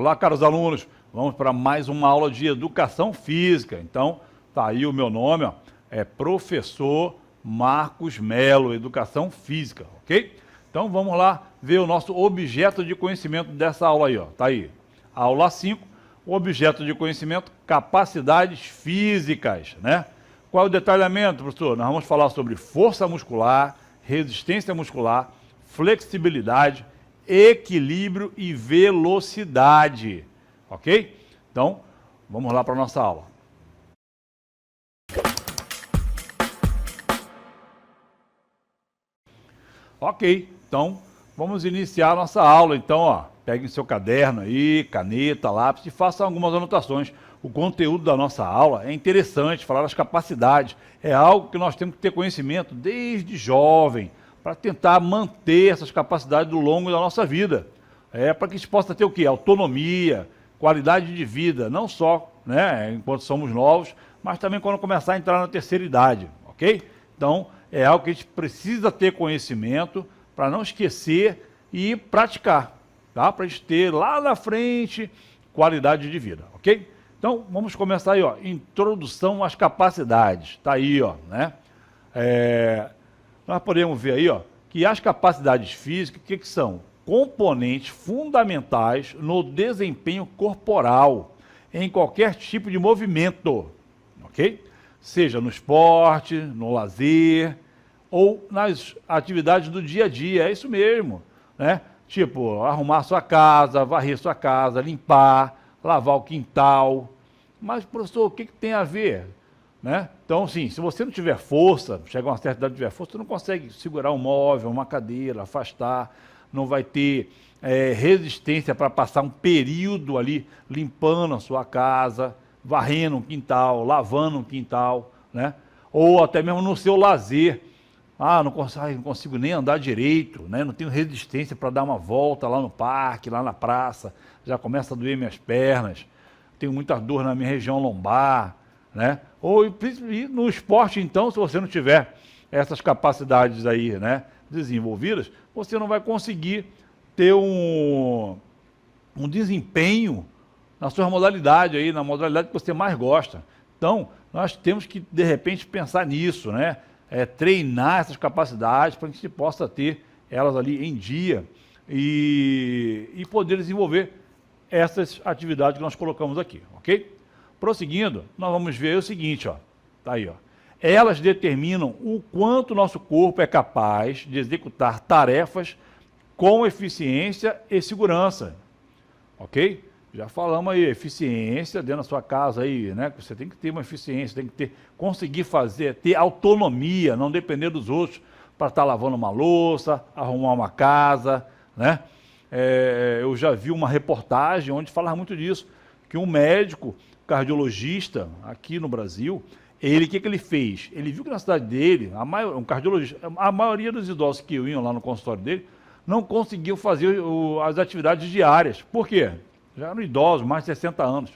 Olá, caros alunos, vamos para mais uma aula de Educação Física. Então, tá aí o meu nome, ó, é Professor Marcos Melo, Educação Física, ok? Então, vamos lá ver o nosso objeto de conhecimento dessa aula aí, ó, tá aí. Aula 5, o objeto de conhecimento, capacidades físicas, né? Qual é o detalhamento, professor? Nós vamos falar sobre força muscular, resistência muscular, flexibilidade, equilíbrio e velocidade, ok? Então, vamos lá para a nossa aula. Ok, então vamos iniciar a nossa aula. Então, ó, peguem seu caderno aí, caneta, lápis e façam algumas anotações. O conteúdo da nossa aula é interessante, falar das capacidades. É algo que nós temos que ter conhecimento desde jovem, para tentar manter essas capacidades ao longo da nossa vida. Para que a gente possa ter o quê? Autonomia, qualidade de vida, não só, né, enquanto somos novos, mas também quando começar a entrar na terceira idade, ok? Então, é algo que a gente precisa ter conhecimento para não esquecer e praticar, tá? Para a gente ter lá na frente qualidade de vida, ok? Então, vamos começar aí, ó, introdução às capacidades, tá aí, ó, né? Nós podemos ver aí, ó, que as capacidades físicas, o que são? Componentes fundamentais no desempenho corporal, em qualquer tipo de movimento, ok? Seja no esporte, no lazer ou nas atividades do dia a dia, é isso mesmo, né? Tipo, arrumar sua casa, varrer sua casa, limpar, lavar o quintal. Mas, professor, o que tem a ver? Né? Então, sim, se você não tiver força, chega a uma certa idade e tiver força, você não consegue segurar um móvel, uma cadeira, afastar, não vai ter resistência para passar um período ali limpando a sua casa, varrendo um quintal, lavando um quintal, né? Ou até mesmo no seu lazer. Ah, não consigo nem andar direito, né? Não tenho resistência para dar uma volta lá no parque, lá na praça, já começa a doer minhas pernas, tenho muita dor na minha região lombar, né? Ou no esporte, então, se você não tiver essas capacidades aí, né, desenvolvidas, você não vai conseguir ter um desempenho na sua modalidade aí, na modalidade que você mais gosta. Então, nós temos que, de repente, pensar nisso, né? Treinar essas capacidades para que a gente possa ter elas ali em dia e poder desenvolver essas atividades que nós colocamos aqui, ok? Prosseguindo, nós vamos ver o seguinte, ó, tá aí, ó. Elas determinam o quanto o nosso corpo é capaz de executar tarefas com eficiência e segurança, ok? Já falamos aí, eficiência dentro da sua casa aí, né? Você tem que ter uma eficiência, tem que conseguir fazer, ter autonomia, não depender dos outros para estar lavando uma louça, arrumar uma casa, né? Eu já vi uma reportagem onde falava muito disso, que um médico cardiologista aqui no Brasil, o que ele fez? Ele viu que na cidade dele, um cardiologista, a maioria dos idosos que iam lá no consultório dele, não conseguiu fazer as atividades diárias. Por quê? Já eram idosos, mais de 60 anos.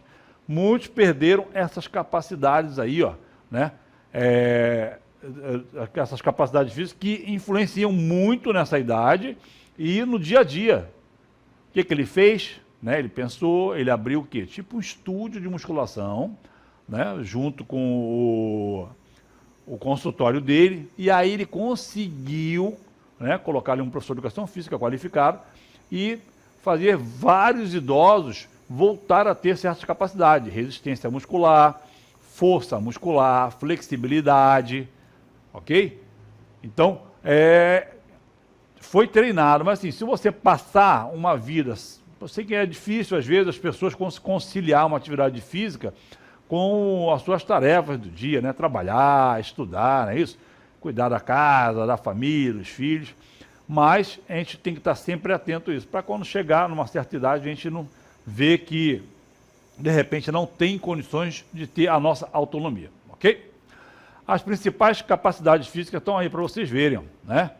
Muitos perderam essas capacidades aí, ó, né? Essas capacidades físicas que influenciam muito nessa idade e no dia a dia. O que ele fez? Né, ele pensou, ele abriu o quê? Tipo um estúdio de musculação, né, junto com o consultório dele, e aí ele conseguiu, né, colocar ali um professor de educação física qualificado e fazer vários idosos voltar a ter certas capacidades, resistência muscular, força muscular, flexibilidade, ok? Então, foi treinado, mas assim, se você passar uma vida... Eu sei que é difícil, às vezes, as pessoas conciliar uma atividade física com as suas tarefas do dia, né? Trabalhar, estudar, não é isso? Cuidar da casa, da família, dos filhos. Mas a gente tem que estar sempre atento a isso, para quando chegar numa certa idade, a gente não vê que, de repente, não tem condições de ter a nossa autonomia, ok? As principais capacidades físicas estão aí para vocês verem, né?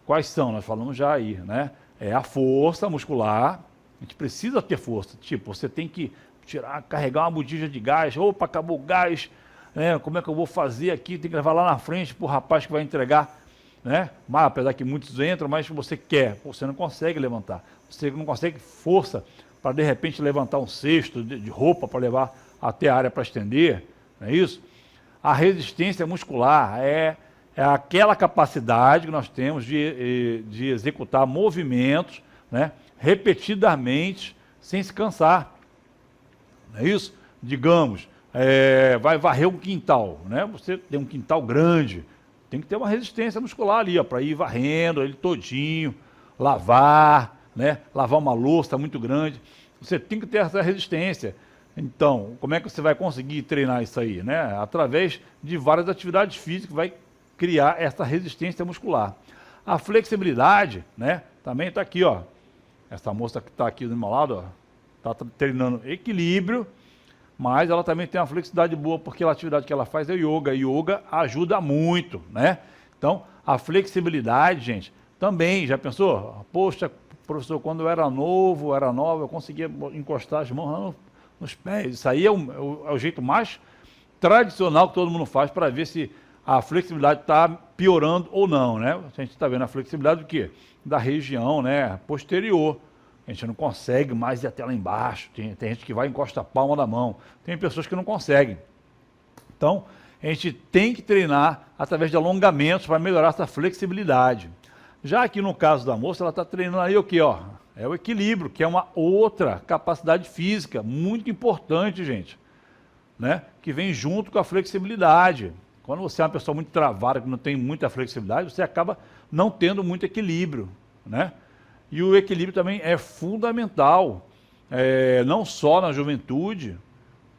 Quais são? Nós falamos já aí, né? A força muscular. A gente precisa ter força, tipo, você tem que carregar uma botija de gás, opa, acabou o gás, né? Como é que eu vou fazer aqui? Tem que levar lá na frente para o rapaz que vai entregar, né? Mas, apesar que muitos entram, mas você quer, você não consegue levantar, você não consegue força para de repente levantar um cesto de roupa para levar até a área para estender, não é isso? A resistência muscular é aquela capacidade que nós temos de executar movimentos, né, repetidamente, sem se cansar. Não é isso? Digamos, vai varrer um quintal, né? Você tem um quintal grande, tem que ter uma resistência muscular ali, para ir varrendo ele todinho, lavar, né? Lavar uma louça muito grande. Você tem que ter essa resistência. Então, como é que você vai conseguir treinar isso aí, né? Através de várias atividades físicas, vai criar essa resistência muscular. A flexibilidade, né? Também está aqui, ó. Essa moça que está aqui do meu lado, ó, está treinando equilíbrio, mas ela também tem uma flexibilidade boa, porque a atividade que ela faz é yoga. Yoga ajuda muito, né? Então, a flexibilidade, gente, também, já pensou? Poxa, professor, quando eu era novo, era nova, eu conseguia encostar as mãos nos pés. Isso aí é o jeito mais tradicional que todo mundo faz para ver se a flexibilidade está piorando ou não, né? A gente está vendo a flexibilidade do quê? Da região, né, posterior. A gente não consegue mais ir até lá embaixo. Tem gente que vai e encosta a palma da mão. Tem pessoas que não conseguem. Então, a gente tem que treinar através de alongamentos para melhorar essa flexibilidade. Já aqui no caso da moça, ela está treinando aí o quê? Ó? É o equilíbrio, que é uma outra capacidade física muito importante, gente, né? Que vem junto com a flexibilidade. Quando você é uma pessoa muito travada, que não tem muita flexibilidade, você acaba não tendo muito equilíbrio, né? E o equilíbrio também é fundamental, não só na juventude,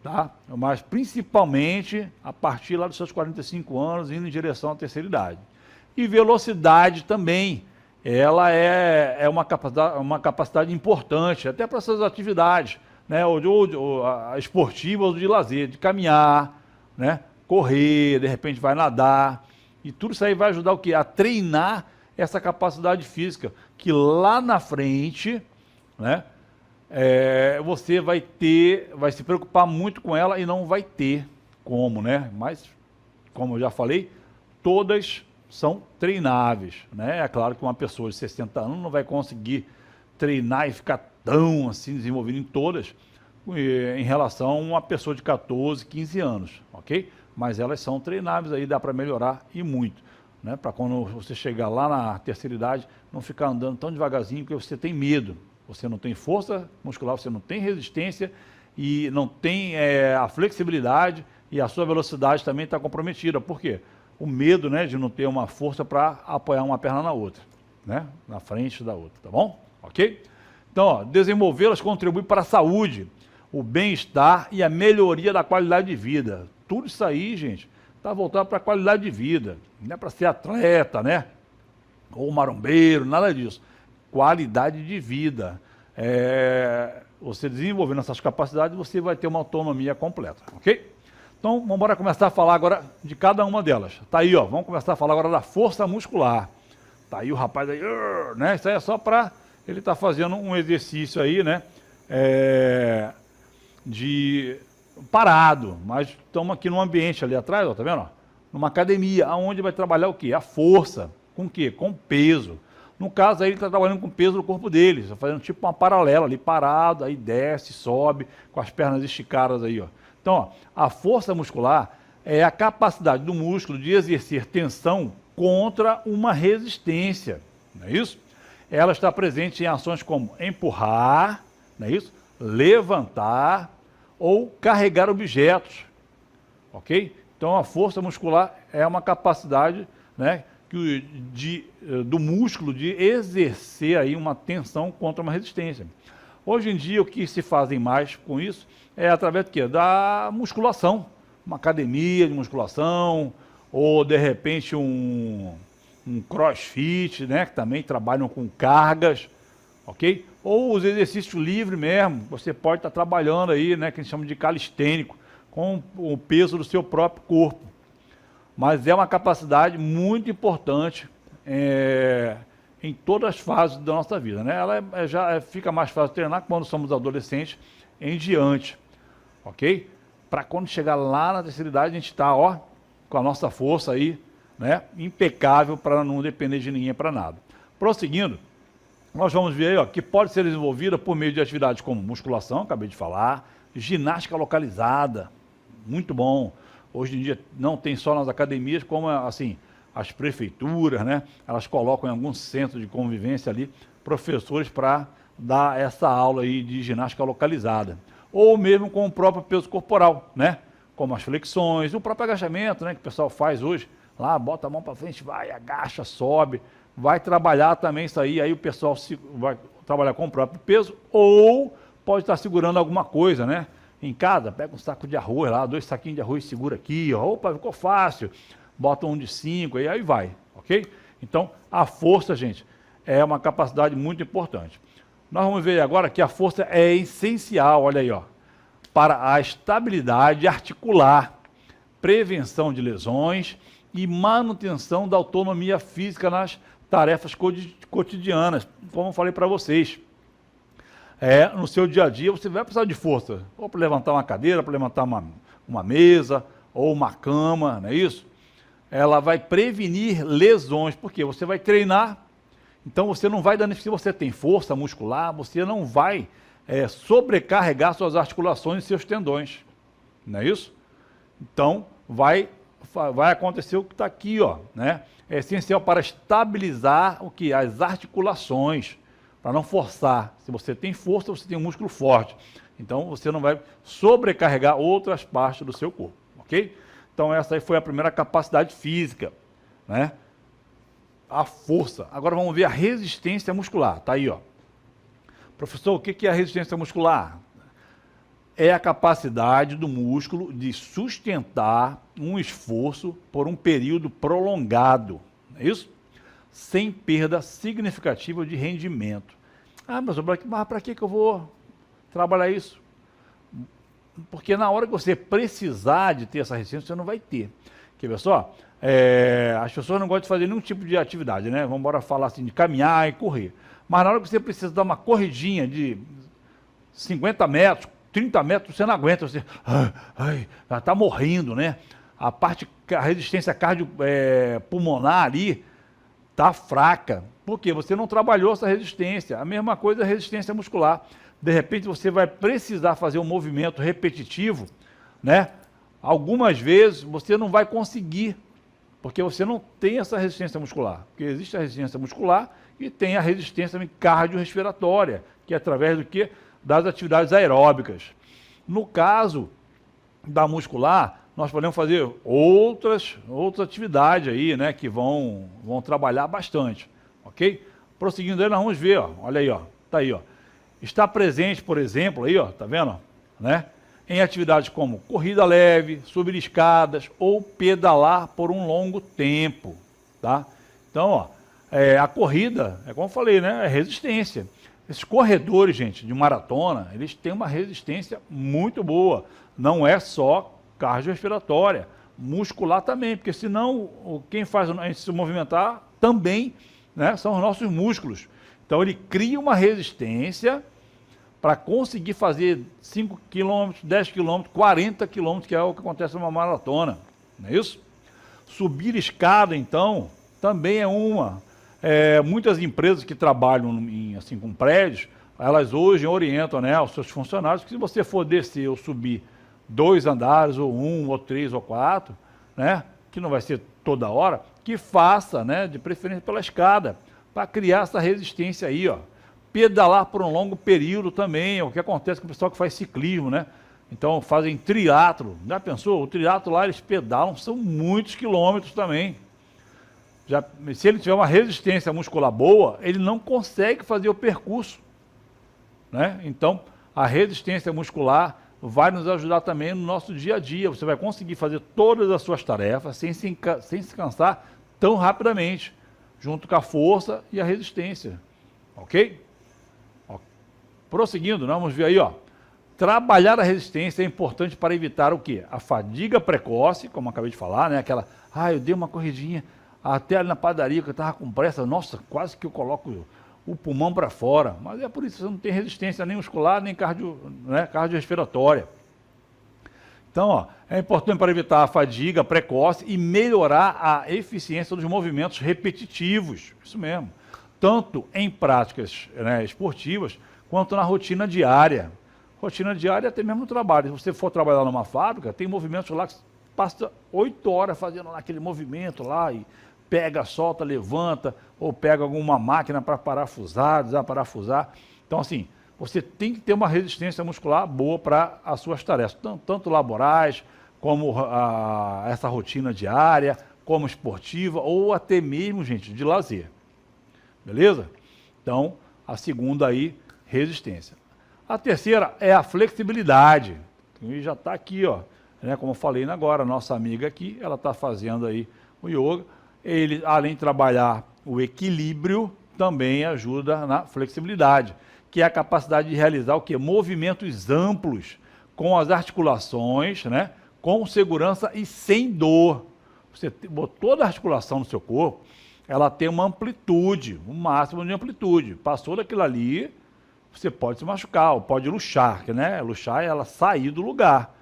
tá? Mas principalmente a partir lá dos seus 45 anos, indo em direção à terceira idade. E velocidade também, ela é uma capacidade importante, até para essas atividades, né? ou esportivas ou de lazer, de caminhar, né? Correr, de repente vai nadar, e tudo isso aí vai ajudar o quê? A treinar essa capacidade física, que lá na frente, né, você vai se preocupar muito com ela e não vai ter como, né? Mas, como eu já falei, todas são treináveis, né? É claro que uma pessoa de 60 anos não vai conseguir treinar e ficar tão assim desenvolvido em todas, em relação a uma pessoa de 14, 15 anos, ok? Mas elas são treináveis aí, dá para melhorar e muito, né? Para quando você chegar lá na terceira idade, não ficar andando tão devagarzinho, porque você tem medo, você não tem força muscular, você não tem resistência e não tem a flexibilidade, e a sua velocidade também está comprometida. Por quê? O medo, né, de não ter uma força para apoiar uma perna na outra, né? Na frente da outra, tá bom? Ok? Então, desenvolvê-las contribui para a saúde, o bem-estar e a melhoria da qualidade de vida. Tudo isso aí, gente, está voltado para a qualidade de vida. Não é para ser atleta, né? Ou marombeiro, nada disso. Qualidade de vida. Você desenvolvendo essas capacidades, você vai ter uma autonomia completa, ok? Então, vamos embora começar a falar agora de cada uma delas. Tá aí, ó, vamos começar a falar agora da força muscular. Tá aí o rapaz aí, né? Isso aí é só para ele estar fazendo um exercício aí, né? De parado, mas estamos aqui num ambiente ali atrás, ó, tá vendo? Ó? Numa academia, onde vai trabalhar o quê? A força. Com o quê? Com peso. No caso aí, ele está trabalhando com o peso do corpo dele, está fazendo tipo uma paralela ali, parado, aí desce, sobe, com as pernas esticadas aí, ó. Então, ó, a força muscular é a capacidade do músculo de exercer tensão contra uma resistência, não é isso? Ela está presente em ações como empurrar, não é isso? Levantar ou carregar objetos, ok? Então, a força muscular é uma capacidade, né, do músculo de exercer aí uma tensão contra uma resistência. Hoje em dia, o que se fazem mais com isso é através do quê? Da musculação, uma academia de musculação, ou de repente um crossfit, né, que também trabalham com cargas, ok? Ou os exercícios livres mesmo, você pode estar trabalhando aí, né, que a gente chama de calistênico, com o peso do seu próprio corpo. Mas é uma capacidade muito importante em todas as fases da nossa vida, né? Ela já fica mais fácil treinar quando somos adolescentes em diante, ok? Para quando chegar lá na terceira idade, a gente está, ó, com a nossa força aí, né, impecável, para não depender de ninguém para nada. Prosseguindo, nós vamos ver aí, ó, que pode ser desenvolvida por meio de atividades como musculação, acabei de falar, ginástica localizada, muito bom. Hoje em dia não tem só nas academias, como assim, as prefeituras, né? Elas colocam em algum centro de convivência ali professores para dar essa aula aí de ginástica localizada. Ou mesmo com o próprio peso corporal, né? Como as flexões, o próprio agachamento, né? Que o pessoal faz hoje. Lá, bota a mão para frente, vai, agacha, sobe. Vai trabalhar também isso aí o pessoal vai trabalhar com o próprio peso, ou pode estar segurando alguma coisa, né? Em casa, pega um saco de arroz lá, 2 saquinhos de arroz, segura aqui, ó, opa, ficou fácil. Bota um de 5, aí vai, ok? Então, a força, gente, é uma capacidade muito importante. Nós vamos ver agora que a força é essencial, olha aí, ó, para a estabilidade articular, prevenção de lesões e manutenção da autonomia física nas tarefas cotidianas, como eu falei para vocês. No seu dia a dia você vai precisar de força, ou para levantar uma cadeira, para levantar uma mesa, ou uma cama, não é isso? Ela vai prevenir lesões, porque você vai treinar, então você não vai danificar, se você tem força muscular, você não vai sobrecarregar suas articulações e seus tendões, não é isso? Então, vai acontecer o que está aqui, ó, né? É essencial para estabilizar o que? As articulações, para não forçar. Se você tem força, você tem um músculo forte. Então, você não vai sobrecarregar outras partes do seu corpo, ok? Então, essa aí foi a primeira capacidade física, né? A força. Agora vamos ver a resistência muscular. Tá aí, ó. Professor, o que é a resistência muscular? É a capacidade do músculo de sustentar um esforço por um período prolongado, não é isso? Sem perda significativa de rendimento. Mas para que eu vou trabalhar isso? Porque na hora que você precisar de ter essa resistência, você não vai ter. Quer ver só? As pessoas não gostam de fazer nenhum tipo de atividade, né? Vamos embora falar assim, de caminhar e correr. Mas na hora que você precisa dar uma corridinha de 50 metros, 30 metros, você não aguenta, você já está morrendo, né? A resistência cardiopulmonar ali está fraca. Por quê? Você não trabalhou essa resistência. A mesma coisa é a resistência muscular. De repente você vai precisar fazer um movimento repetitivo, né? Algumas vezes você não vai conseguir, porque você não tem essa resistência muscular. Porque existe a resistência muscular e tem a resistência cardiorrespiratória, que é através do quê? Das atividades aeróbicas. No caso da muscular, nós podemos fazer outras atividades aí, né, que vão trabalhar bastante, ok? Prosseguindo aí, nós vamos ver, ó, olha aí, ó, tá aí, ó. Está presente, por exemplo, aí, ó, tá vendo, né? Em atividades como corrida leve, subir escadas ou pedalar por um longo tempo, tá? Então, ó, a corrida, como eu falei, né, é resistência. Esses corredores, gente, de maratona, eles têm uma resistência muito boa. Não é só cardiorrespiratória, muscular também, porque senão quem faz a gente se movimentar também, né, são os nossos músculos. Então ele cria uma resistência para conseguir fazer 5 km, 10 km, 40 km, que é o que acontece numa maratona, não é isso? Subir escada, então, também é uma. Muitas empresas que trabalham assim, com prédios, elas hoje orientam, né, aos seus funcionários que se você for descer ou subir 2 andares, ou 1, ou 3, ou 4, né, que não vai ser toda hora, que faça, né, de preferência pela escada, para criar essa resistência aí, ó. Pedalar por um longo período também, é o que acontece com o pessoal que faz ciclismo, né? Então fazem triatlo, já pensou? O triatlo lá eles pedalam, são muitos quilômetros também. Se ele tiver uma resistência muscular boa, ele não consegue fazer o percurso, né? Então a resistência muscular vai nos ajudar também no nosso dia a dia. Você vai conseguir fazer todas as suas tarefas sem se cansar tão rapidamente, junto com a força e a resistência, ok? Prosseguindo, nós vamos ver aí, ó. Trabalhar a resistência é importante para evitar o quê? A fadiga precoce, como eu acabei de falar, né? Aquela, eu dei uma corridinha até ali na padaria que eu estava com pressa, nossa, quase que eu coloco o pulmão para fora. Mas é por isso que você não tem resistência nem muscular, nem cardiorrespiratória. Então, ó, é importante para evitar a fadiga precoce e melhorar a eficiência dos movimentos repetitivos. Isso mesmo. tanto em práticas, né, esportivas, quanto na rotina diária. Rotina diária até mesmo no trabalho. Se você for trabalhar numa fábrica, tem movimentos lá que passa 8 horas fazendo aquele movimento lá e pega, solta, levanta, ou pega alguma máquina para parafusar, desaparafusar. Então, assim, você tem que ter uma resistência muscular boa para as suas tarefas, tanto laborais, como essa rotina diária, como esportiva, ou até mesmo, gente, de lazer. Beleza? Então, a segunda aí, resistência. A terceira é a flexibilidade. E já está aqui, ó, né, como eu falei agora, a nossa amiga aqui, ela está fazendo aí o yoga. Ele, além de trabalhar o equilíbrio, também ajuda na flexibilidade, que é a capacidade de realizar o quê? Movimentos amplos com as articulações, né, com segurança e sem dor. Você botou toda a articulação no seu corpo, ela tem uma amplitude, um máximo de amplitude. Passou daquilo ali, você pode se machucar, ou pode luxar, né? Luxar é ela sair do lugar,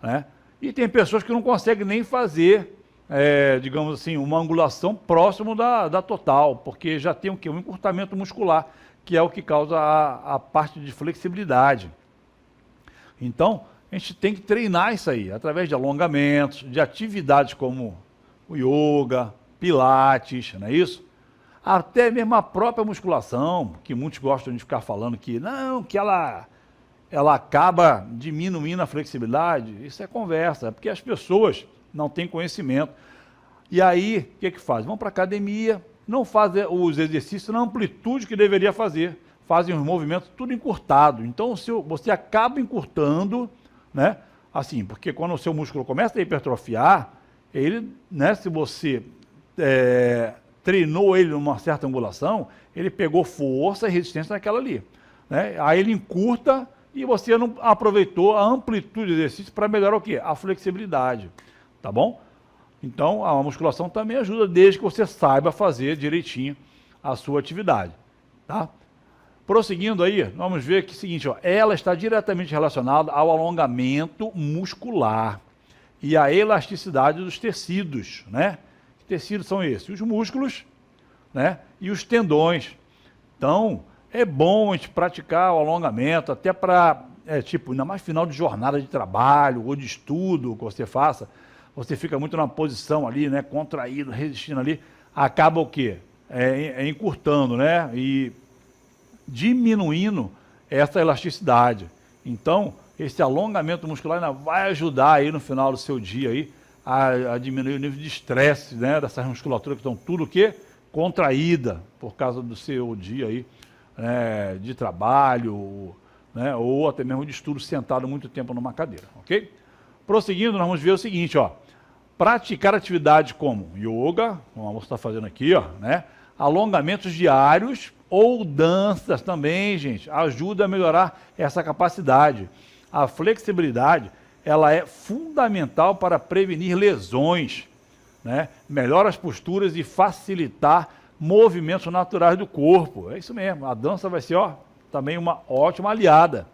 né? E tem pessoas que não conseguem nem fazer, digamos assim, uma angulação próximo da total, porque já tem o quê? Um encurtamento muscular, que é o que causa a parte de flexibilidade. Então, a gente tem que treinar isso aí, através de alongamentos, de atividades como o yoga, pilates, não é isso? Até mesmo a própria musculação, que muitos gostam de ficar falando que não, que ela acaba diminuindo a flexibilidade. Isso é conversa, é porque as pessoas não têm conhecimento. E aí, o que fazem? Vão para a academia, não fazem os exercícios na amplitude que deveria fazer, fazem os movimentos tudo encurtado. Então, você acaba encurtando, né? Assim, porque quando o seu músculo começa a hipertrofiar, ele, né, se você treinou ele numa certa angulação, ele pegou força e resistência naquela ali, né? Aí ele encurta e você não aproveitou a amplitude do exercício para melhorar o quê? A flexibilidade, tá bom? Então, a musculação também ajuda, desde que você saiba fazer direitinho a sua atividade, tá? Prosseguindo aí, vamos ver que é o seguinte, ó, ela está diretamente relacionada ao alongamento muscular e à elasticidade dos tecidos, né? Que tecidos são esses? Os músculos, né? E os tendões. Então, é bom a gente praticar o alongamento, até para, ainda mais final de jornada de trabalho ou de estudo que você faça, você fica muito na posição ali, né? Contraído, resistindo ali, acaba o quê? Encurtando, né? E diminuindo essa elasticidade. Então, esse alongamento muscular ainda vai ajudar aí no final do seu dia aí a diminuir o nível de estresse, né, dessas musculaturas que estão tudo o quê? Contraída por causa do seu dia aí, de trabalho, né, ou até mesmo de estudo sentado muito tempo numa cadeira, ok? Prosseguindo, nós vamos ver o seguinte, ó, praticar atividades como yoga, como a moça está fazendo aqui, ó, né, alongamentos diários ou danças também, gente, ajuda a melhorar essa capacidade. A flexibilidade, ela é fundamental para prevenir lesões, né? Melhora as posturas e facilitar movimentos naturais do corpo. É isso mesmo, a dança vai ser, ó, também uma ótima aliada.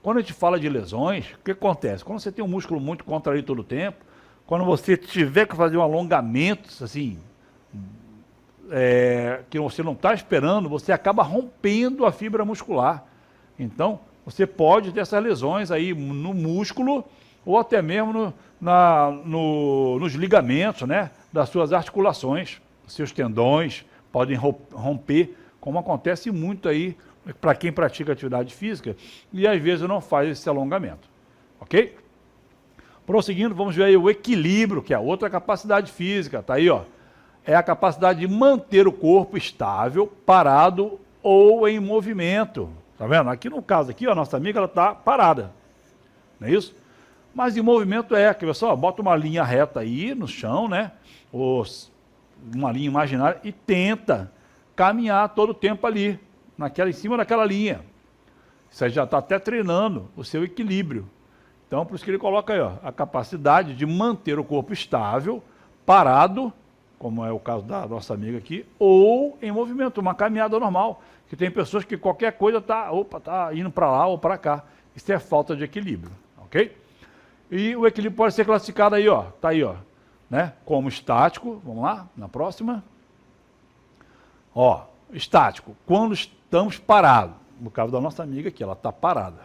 Quando a gente fala de lesões, o que acontece? Quando você tem um músculo muito contraído todo o tempo, quando você tiver que fazer um alongamento, assim, que você não está esperando, você acaba rompendo a fibra muscular. Então, você pode ter essas lesões aí no músculo ou até mesmo nos ligamentos, né, das suas articulações, seus tendões podem romper, como acontece muito aí para quem pratica atividade física e às vezes não faz esse alongamento, ok? Prosseguindo, vamos ver aí o equilíbrio, que é outra capacidade física, tá aí, ó. É a capacidade de manter o corpo estável, parado ou em movimento. Tá vendo? Aqui no caso aqui, ó, a nossa amiga, ela está parada, não é isso? Mas em movimento quer ver só, bota uma linha reta aí no chão, né? Ou uma linha imaginária e tenta caminhar todo o tempo ali, em cima daquela linha. Isso aí já está até treinando o seu equilíbrio. Então, por isso que ele coloca aí, ó, a capacidade de manter o corpo estável, parado, como é o caso da nossa amiga aqui, ou em movimento, uma caminhada normal, que tem pessoas que qualquer coisa tá indo para lá ou para cá. Isso é falta de equilíbrio, ok? E o equilíbrio pode ser classificado aí, ó, tá aí, ó, né, como estático, vamos lá, na próxima. Ó, estático, quando estamos parados. No caso da nossa amiga aqui, ela está parada.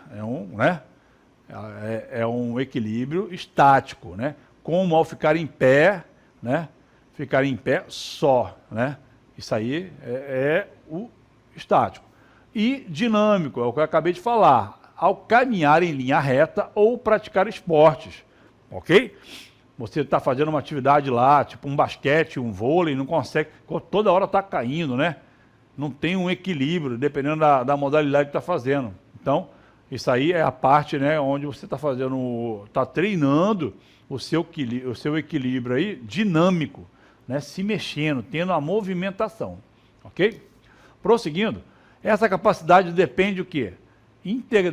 É um equilíbrio estático, né? Como ao ficar em pé, né? Ficar em pé só, né? Isso aí é o estático. E dinâmico, é o que eu acabei de falar, ao caminhar em linha reta ou praticar esportes, ok? Você está fazendo uma atividade lá, tipo um basquete, um vôlei, não consegue, toda hora está caindo, né? Não tem um equilíbrio, dependendo da modalidade que está fazendo. Então, isso aí é a parte, né, onde você está fazendo, está treinando o seu equilíbrio aí dinâmico, né, se mexendo, tendo a movimentação, ok? Prosseguindo, essa capacidade depende do quê?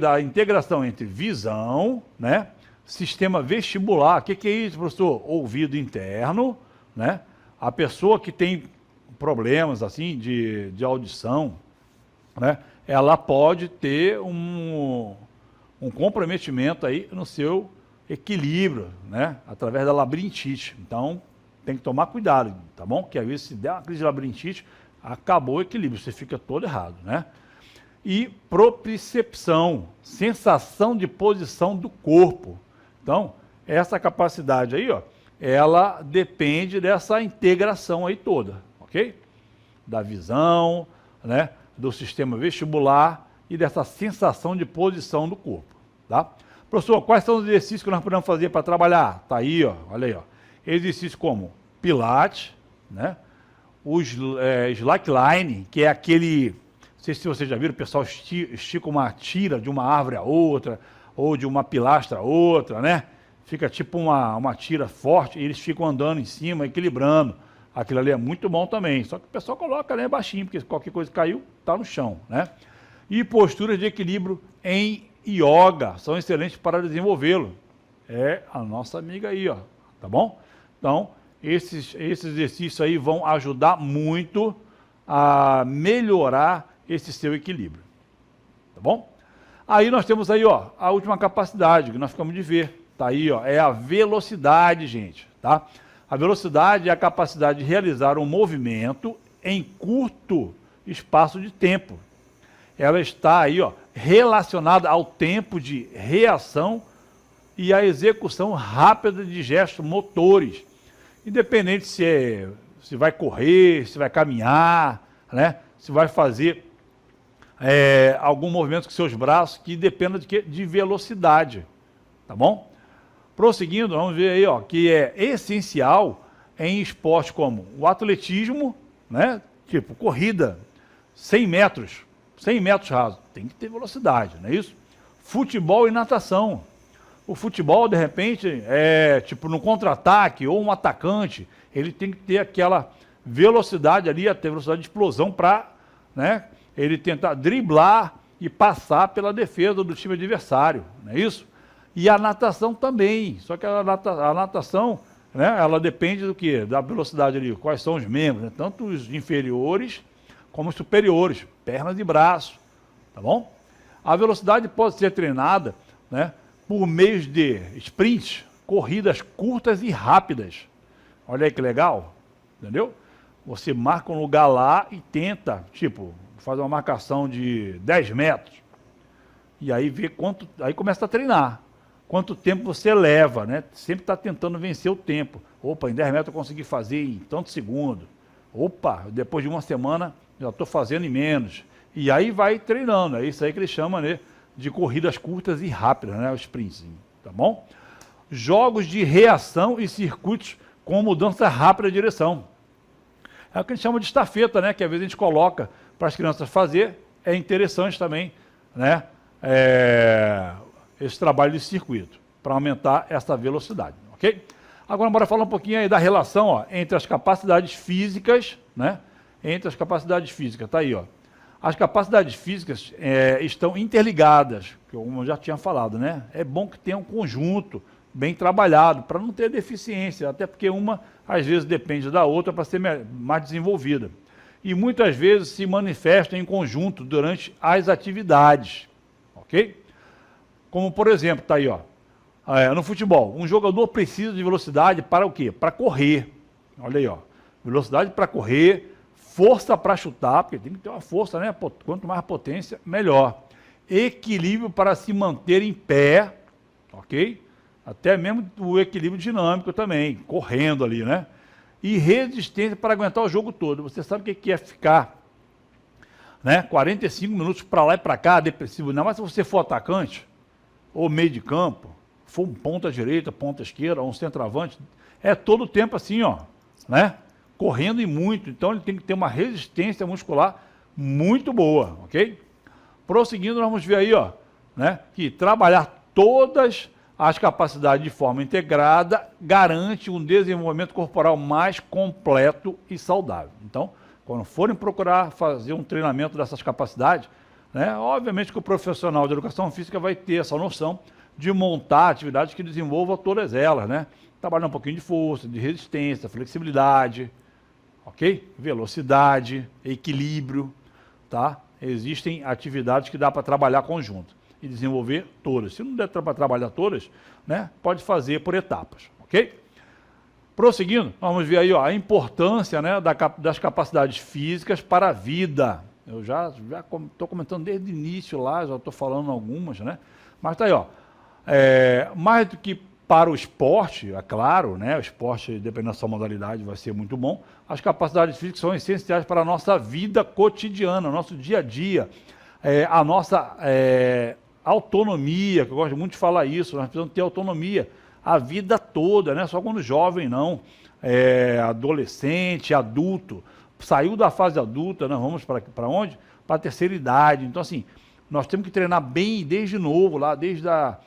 Da integração entre visão, né, sistema vestibular. O que é isso, professor? Ouvido interno, né? A pessoa que tem problemas assim de audição, né? Ela pode ter um comprometimento aí no seu equilíbrio, né? Através da labirintite. Então, tem que tomar cuidado, tá bom? Porque às vezes se der uma crise de labirintite, acabou o equilíbrio, você fica todo errado, né? E propriocepção, sensação de posição do corpo. Então, essa capacidade aí, ó, ela depende dessa integração aí toda, ok? Da visão, né, do sistema vestibular e dessa sensação de posição do corpo, tá? Professor, quais são os exercícios que nós podemos fazer para trabalhar? Tá aí, ó, olha aí, ó. Exercícios como Pilates, né? Os slackline, que é aquele, não sei se vocês já viram, o pessoal estica uma tira de uma árvore a outra, ou de uma pilastra a outra, né? Fica tipo uma tira forte e eles ficam andando em cima, equilibrando. Aquilo ali é muito bom também, só que o pessoal coloca, né, baixinho, porque qualquer coisa que caiu, está no chão, né? E posturas de equilíbrio em yoga, são excelentes para desenvolvê-lo. É a nossa amiga aí, ó, tá bom? Então, esses exercícios aí vão ajudar muito a melhorar esse seu equilíbrio, tá bom? Aí nós temos aí, ó, a última capacidade que nós ficamos de ver, tá aí, ó, é a velocidade, gente, tá? A velocidade é a capacidade de realizar um movimento em curto espaço de tempo. Ela está aí, ó, relacionada ao tempo de reação e à execução rápida de gestos motores. Independente se vai correr, se vai caminhar, né? Se vai fazer algum movimento com seus braços que dependa de velocidade, tá bom? Prosseguindo, vamos ver aí, ó, que é essencial em esportes como o atletismo, né? Tipo corrida, 100 metros raso, tem que ter velocidade, não é isso? Futebol e natação. O futebol, de repente, tipo no contra-ataque ou um atacante, ele tem que ter aquela velocidade ali, até velocidade de explosão para, né, ele tentar driblar e passar pela defesa do time adversário, não é isso? E a natação também, só que a natação, né, ela depende do quê? Da velocidade ali, quais são os membros, né? Tanto os inferiores como os superiores, pernas e braços, tá bom? A velocidade pode ser treinada, né, por meio de sprints, corridas curtas e rápidas. Olha aí que legal, entendeu? Você marca um lugar lá e tenta, tipo, fazer uma marcação de 10 metros. E aí vê aí começa a treinar. Quanto tempo você leva, né? Sempre está tentando vencer o tempo. Opa, em 10 metros eu consegui fazer em tantos segundos. Opa, depois de uma semana já estou fazendo em menos. E aí vai treinando. É isso aí que ele chama, né, de corridas curtas e rápidas, né? Os sprints, tá bom? Jogos de reação e circuitos com mudança rápida de direção. É o que a gente chama de estafeta, né? Que às vezes a gente coloca para as crianças fazer. É interessante também, né? Esse trabalho de circuito, para aumentar essa velocidade, ok? Agora, bora falar um pouquinho aí da relação, ó, entre as capacidades físicas, né? Entre as capacidades físicas, tá aí, ó. As capacidades físicas estão interligadas, como eu já tinha falado, né? É bom que tenha um conjunto bem trabalhado, para não ter deficiência, até porque uma, às vezes, depende da outra para ser mais desenvolvida. E muitas vezes se manifestam em conjunto durante as atividades, ok? Como, por exemplo, tá aí, ó, no futebol, um jogador precisa de velocidade para o quê? Para correr. Olha aí, ó, velocidade para correr, Força para chutar, porque tem que ter uma força, né? Quanto mais potência, melhor. Equilíbrio para se manter em pé, ok? Até mesmo o equilíbrio dinâmico também, correndo ali, né? E resistência para aguentar o jogo todo. Você sabe o que é ficar, né, 45 minutos para lá e para cá, depressivo. Ainda mais se você for atacante, ou meio de campo, for um ponta direita, ponta esquerda, ou um centroavante, é todo o tempo assim, ó, né? Correndo e muito. Então ele tem que ter uma resistência muscular muito boa, ok? Prosseguindo, nós vamos ver aí, ó, né, que trabalhar todas as capacidades de forma integrada garante um desenvolvimento corporal mais completo e saudável. Então, quando forem procurar fazer um treinamento dessas capacidades, né, obviamente que o profissional de educação física vai ter essa noção de montar atividades que desenvolvam todas elas, né? Trabalhar um pouquinho de força, de resistência, flexibilidade, ok? Velocidade, equilíbrio, tá? Existem atividades que dá para trabalhar conjunto e desenvolver todas. Se não der para trabalhar todas, né, pode fazer por etapas, ok? Prosseguindo, vamos ver aí, ó, a importância, né, das capacidades físicas para a vida. Eu já estou comentando desde o início lá, já estou falando algumas, né? Mas tá aí, ó, mais do que para o esporte, é claro, né, o esporte, dependendo da sua modalidade, vai ser muito bom. As capacidades físicas são essenciais para a nossa vida cotidiana, o nosso dia a dia, a nossa autonomia, que eu gosto muito de falar isso, nós precisamos ter autonomia a vida toda, não é só quando jovem, não. Adolescente, adulto, saiu da fase adulta, nós vamos para onde? Para a terceira idade. Então, assim, nós temos que treinar bem desde novo, desde da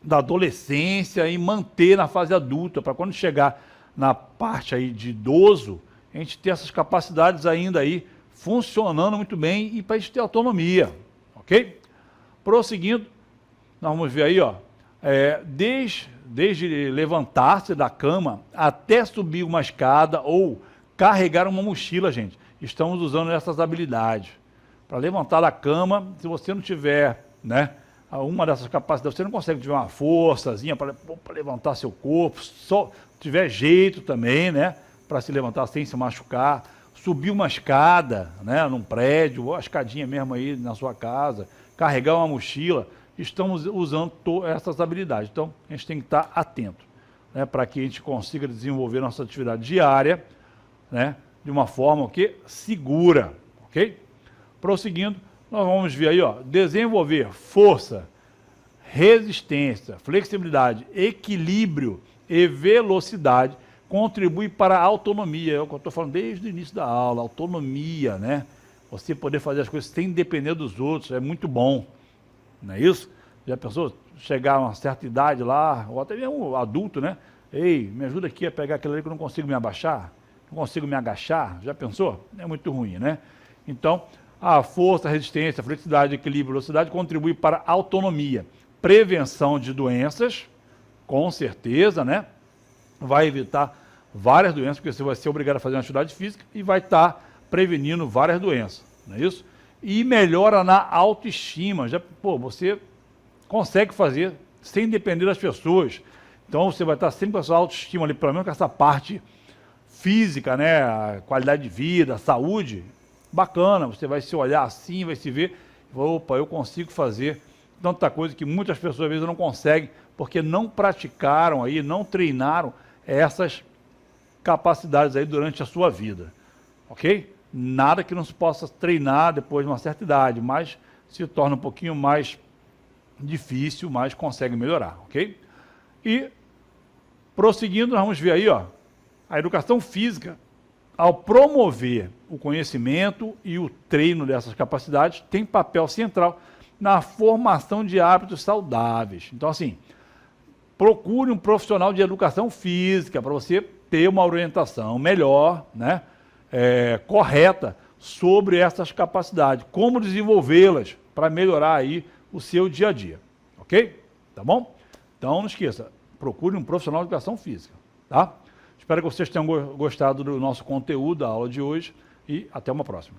adolescência e manter na fase adulta, para quando chegar na parte aí de idoso, a gente ter essas capacidades ainda aí funcionando muito bem e para a gente ter autonomia, ok? Prosseguindo, nós vamos ver aí, ó, desde levantar-se da cama até subir uma escada ou carregar uma mochila, gente, estamos usando essas habilidades. Para levantar da cama, se você não tiver, né, uma dessas capacidades, você não consegue tiver uma forçazinha para levantar seu corpo, só tiver jeito também, né, para se levantar sem se machucar, subir uma escada, né, num prédio, ou a escadinha mesmo aí na sua casa, carregar uma mochila, estamos usando essas habilidades. Então, a gente tem que estar atento, né, para que a gente consiga desenvolver nossa atividade diária, né, de uma forma segura, ok? Prosseguindo, nós vamos ver aí, ó, desenvolver força, resistência, flexibilidade, equilíbrio e velocidade contribui para a autonomia. É o que eu estou falando desde o início da aula, autonomia, né? Você poder fazer as coisas sem depender dos outros, é muito bom, não é isso? Já pensou chegar a uma certa idade lá, ou até mesmo um adulto, né? Ei, me ajuda aqui a pegar aquilo ali que eu não consigo me abaixar, não consigo me agachar, já pensou? É muito ruim, né? Então, a força, a resistência, a flexibilidade, equilíbrio e velocidade contribui para a autonomia. Prevenção de doenças, com certeza, né? Vai evitar várias doenças, porque você vai ser obrigado a fazer uma atividade física e vai estar prevenindo várias doenças, não é isso? E melhora na autoestima. Você consegue fazer sem depender das pessoas. Então você vai estar sempre com a sua autoestima ali, pelo menos com essa parte física, né? A qualidade de vida, a saúde, bacana. Você vai se olhar assim, vai se ver, opa, eu consigo fazer tanta coisa que muitas pessoas às vezes não conseguem, porque não praticaram aí, não treinaram essas capacidades aí durante a sua vida, ok? Nada que não se possa treinar depois de uma certa idade, mas se torna um pouquinho mais difícil, mas consegue melhorar, ok? E, prosseguindo, nós vamos ver aí, ó, a educação física, ao promover o conhecimento e o treino dessas capacidades, tem papel central na formação de hábitos saudáveis. Então, assim, procure um profissional de educação física para você ter uma orientação melhor, né, correta sobre essas capacidades, como desenvolvê-las para melhorar aí o seu dia a dia, ok? Tá bom? Então, não esqueça, procure um profissional de educação física, tá? Espero que vocês tenham gostado do nosso conteúdo, da aula de hoje, e até uma próxima.